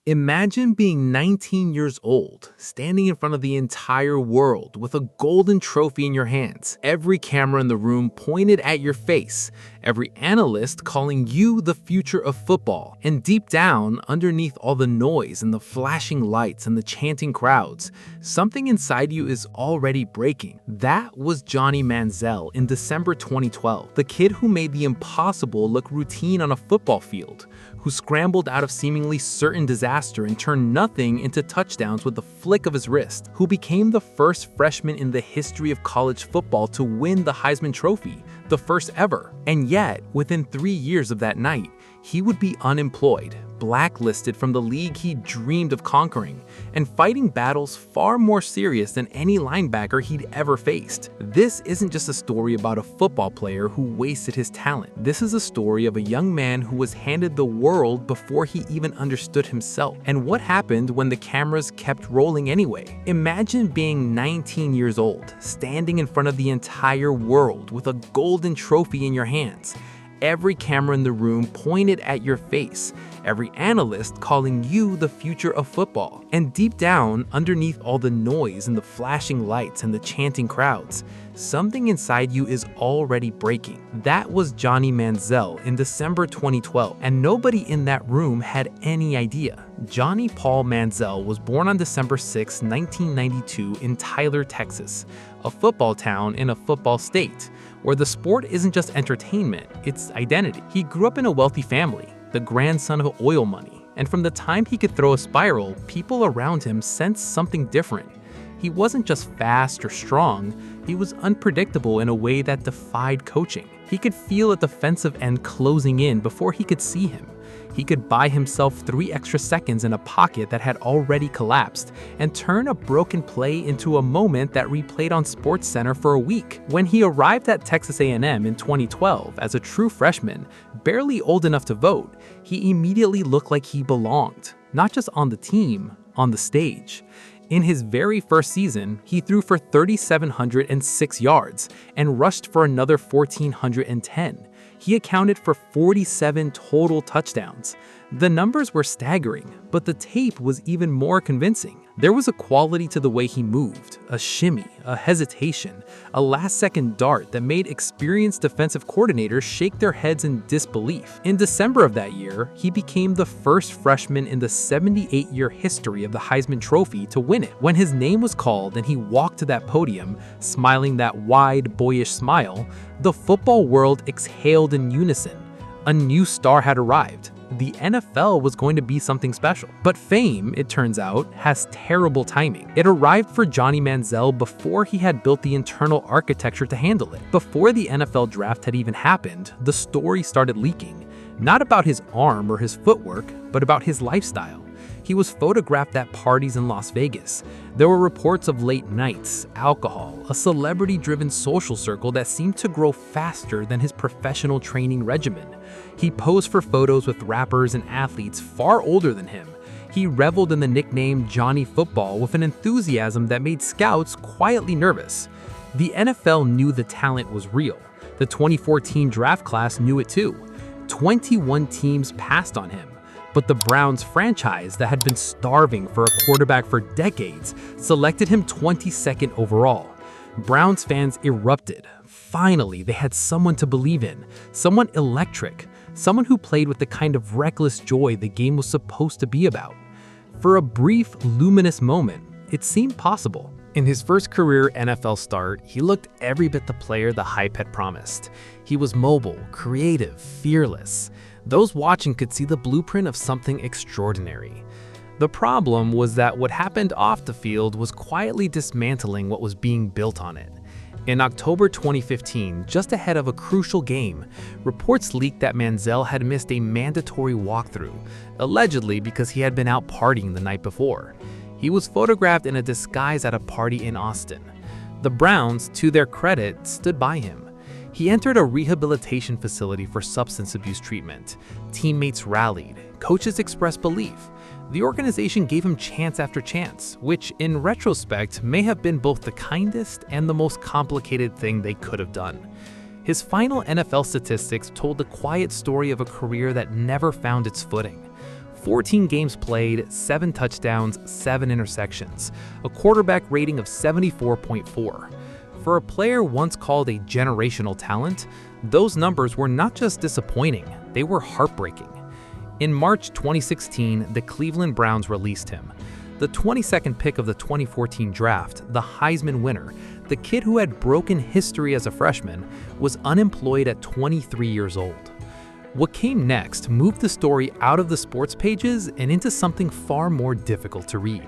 Imagine being 19 years old, standing in front of the entire world with a golden trophy in your hands, every camera in the room pointed at your face, every analyst calling you the future of football. And deep down, underneath all the noise and the flashing lights and the chanting crowds, something inside you is already breaking. That was Johnny Manziel in December 2012, the kid who made the impossible look routine on a football field, who scrambled out of seemingly certain disaster and turned nothing into touchdowns with the flick of his wrist, who became the first freshman in the history of college football to win the Heisman Trophy, the first ever. And yet, within 3 years of that night, he would be unemployed, blacklisted from the league he dreamed of conquering, and fighting battles far more serious than any linebacker he'd ever faced. This isn't just a story about a football player who wasted his talent. This is a story of a young man who was handed the world before he even understood himself. And what happened when the cameras kept rolling anyway? Imagine being 19 years old, standing in front of the entire world with a golden trophy in your hands, every camera in the room pointed at your face, every analyst calling you the future of football. And deep down, underneath all the noise and the flashing lights and the chanting crowds, something inside you is already breaking. That was Johnny Manziel in December 2012, and nobody in that room had any idea. Johnny Paul Manziel was born on December 6, 1992 in Tyler, Texas, a football town in a football state, where the sport isn't just entertainment, it's identity. He grew up in a wealthy family, the grandson of oil money, and from the time he could throw a spiral, people around him sensed something different. He wasn't just fast or strong, he was unpredictable in a way that defied coaching. He could feel a defensive end closing in before he could see him. He could buy himself 3 extra seconds in a pocket that had already collapsed and turn a broken play into a moment that replayed on SportsCenter for a week. When he arrived at Texas A&M in 2012 as a true freshman, barely old enough to vote, he immediately looked like he belonged, not just on the team, on the stage. In his very first season, he threw for 3,706 yards and rushed for another 1,410. He accounted for 47 total touchdowns. The numbers were staggering, but the tape was even more convincing. There was a quality to the way he moved, a shimmy, a hesitation, a last-second dart that made experienced defensive coordinators shake their heads in disbelief. In December of that year, he became the first freshman in the 78-year history of the Heisman Trophy to win it. When his name was called and he walked to that podium, smiling that wide, boyish smile, the football world exhaled in unison. A new star had arrived. The NFL was going to be something special. But fame, it turns out, has terrible timing. It arrived for Johnny Manziel before he had built the internal architecture to handle it. Before the NFL draft had even happened, the story started leaking. Not about his arm or his footwork, but about his lifestyle. He was photographed at parties in Las Vegas. There were reports of late nights, alcohol, a celebrity-driven social circle that seemed to grow faster than his professional training regimen. He posed for photos with rappers and athletes far older than him. He reveled in the nickname Johnny Football with an enthusiasm that made scouts quietly nervous. The NFL knew the talent was real. The 2014 draft class knew it too. 21 teams passed on him. But the Browns franchise that had been starving for a quarterback for decades selected him 22nd overall. Browns fans erupted. Finally, they had someone to believe in, someone electric, someone who played with the kind of reckless joy the game was supposed to be about. For a brief, luminous moment, it seemed possible. In his first career NFL start, he looked every bit the player the hype had promised. He was mobile, creative, fearless. Those watching could see the blueprint of something extraordinary. The problem was that what happened off the field was quietly dismantling what was being built on it. In October 2015, just ahead of a crucial game, reports leaked that Manziel had missed a mandatory walkthrough, allegedly because he had been out partying the night before. He was photographed in a disguise at a party in Austin. The Browns, to their credit, stood by him. He entered a rehabilitation facility for substance abuse treatment. Teammates rallied. Coaches expressed belief. The organization gave him chance after chance, which in retrospect may have been both the kindest and the most complicated thing they could have done. His final NFL statistics told the quiet story of a career that never found its footing. 14 games played, 7 touchdowns, 7 interceptions, a quarterback rating of 74.4. For a player once called a generational talent, those numbers were not just disappointing, they were heartbreaking. In March 2016, the Cleveland Browns released him. The 22nd pick of the 2014 draft, the Heisman winner, the kid who had broken history as a freshman, was unemployed at 23 years old. What came next moved the story out of the sports pages and into something far more difficult to read.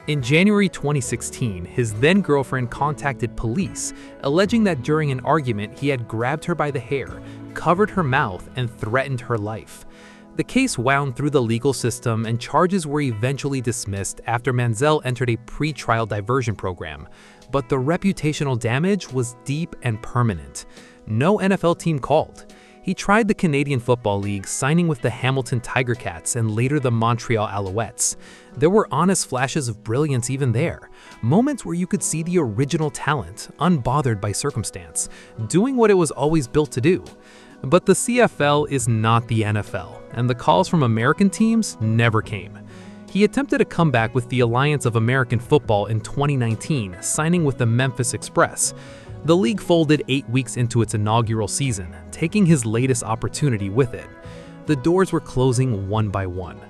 In January 2016, his then-girlfriend contacted police, alleging that during an argument he had grabbed her by the hair, covered her mouth, and threatened her life. The case wound through the legal system and charges were eventually dismissed after Manziel entered a pre-trial diversion program, but the reputational damage was deep and permanent. No NFL team called. He tried the Canadian Football League, signing with the Hamilton Tiger Cats and later the Montreal Alouettes. There were honest flashes of brilliance even there, moments where you could see the original talent, unbothered by circumstance, doing what it was always built to do. But the CFL is not the NFL, and the calls from American teams never came. He attempted a comeback with the Alliance of American Football in 2019, signing with the Memphis Express. The league folded 8 weeks into its inaugural season, taking his latest opportunity with it. The doors were closing one by one.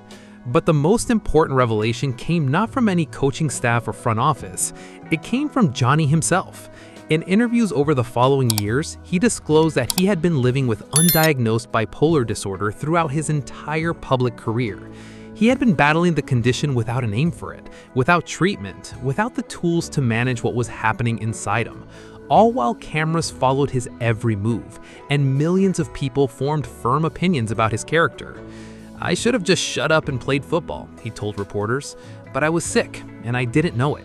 But the most important revelation came not from any coaching staff or front office. It came from Johnny himself. In interviews over the following years, he disclosed that he had been living with undiagnosed bipolar disorder throughout his entire public career. He had been battling the condition without a name for it, without treatment, without the tools to manage what was happening inside him, all while cameras followed his every move, and millions of people formed firm opinions about his character. "I should have just shut up and played football," he told reporters, "but I was sick, and I didn't know it."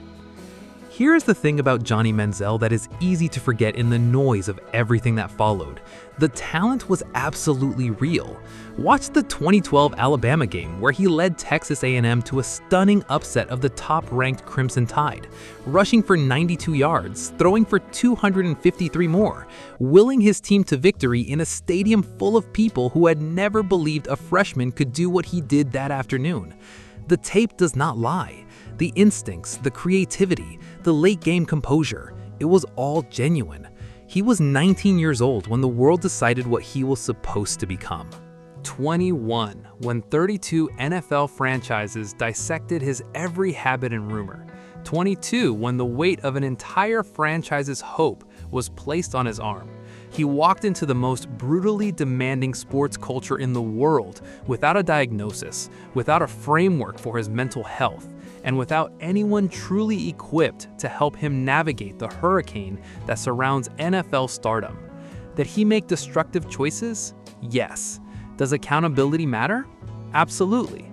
Here's the thing about Johnny Manziel that is easy to forget in the noise of everything that followed. The talent was absolutely real. Watch the 2012 Alabama game where he led Texas A&M to a stunning upset of the top-ranked Crimson Tide, rushing for 92 yards, throwing for 253 more, willing his team to victory in a stadium full of people who had never believed a freshman could do what he did that afternoon. The tape does not lie. The instincts, the creativity, the late-game composure, it was all genuine. He was 19 years old when the world decided what he was supposed to become. 21, when 32 NFL franchises dissected his every habit and rumor. 22, when the weight of an entire franchise's hope was placed on his arm. He walked into the most brutally demanding sports culture in the world without a diagnosis, without a framework for his mental health, and without anyone truly equipped to help him navigate the hurricane that surrounds NFL stardom. Did he make destructive choices? Yes. Does accountability matter? Absolutely.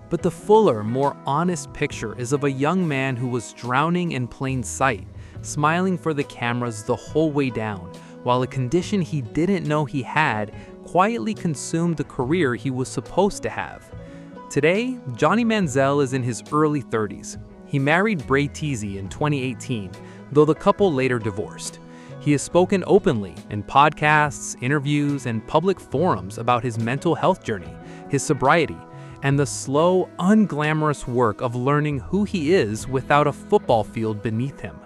But the fuller, more honest picture is of a young man who was drowning in plain sight, smiling for the cameras the whole way down, while a condition he didn't know he had quietly consumed the career he was supposed to have. Today, Johnny Manziel is in his early 30s. He married Bray Teasy in 2018, though the couple later divorced. He has spoken openly in podcasts, interviews, and public forums about his mental health journey, his sobriety, and the slow, unglamorous work of learning who he is without a football field beneath him.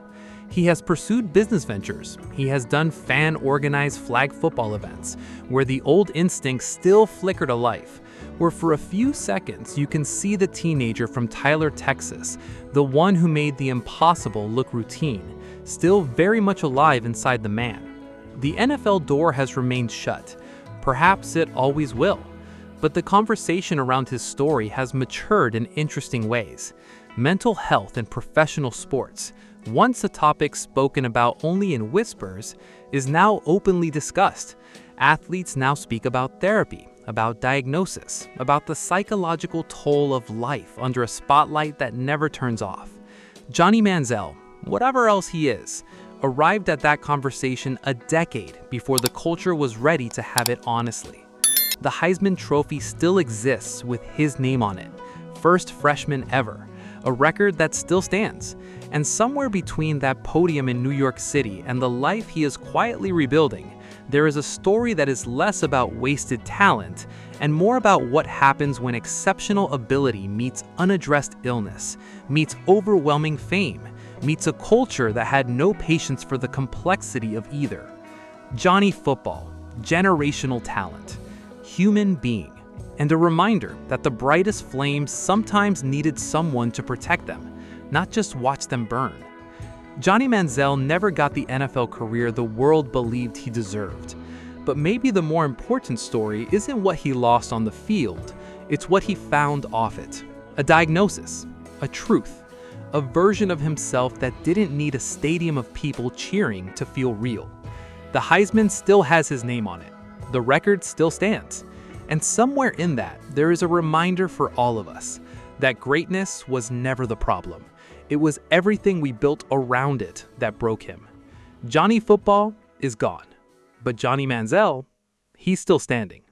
He has pursued business ventures. He has done fan-organized flag football events, where the old instincts still flicker to life, where for a few seconds you can see the teenager from Tyler, Texas, the one who made the impossible look routine, still very much alive inside the man. The NFL door has remained shut. Perhaps it always will. But the conversation around his story has matured in interesting ways. Mental health in professional sports, once a topic spoken about only in whispers, is now openly discussed. Athletes now speak about therapy, about diagnosis, about the psychological toll of life under a spotlight that never turns off. Johnny Manziel, whatever else he is, arrived at that conversation a decade before the culture was ready to have it honestly. The Heisman Trophy still exists with his name on it, first freshman ever, a record that still stands. And somewhere between that podium in New York City and the life he is quietly rebuilding, There is a story that is less about wasted talent and more about what happens when exceptional ability meets unaddressed illness, meets overwhelming fame, meets a culture that had no patience for the complexity of either. Johnny Football, generational talent, human being, and a reminder that the brightest flames sometimes needed someone to protect them, not just watch them burn. Johnny Manziel never got the NFL career the world believed he deserved. But maybe the more important story isn't what he lost on the field, it's what he found off it. A diagnosis, a truth, a version of himself that didn't need a stadium of people cheering to feel real. The Heisman still has his name on it. The record still stands. And somewhere in that, there is a reminder for all of us that greatness was never the problem. It was everything we built around it that broke him. Johnny Football is gone, but Johnny Manziel, he's still standing.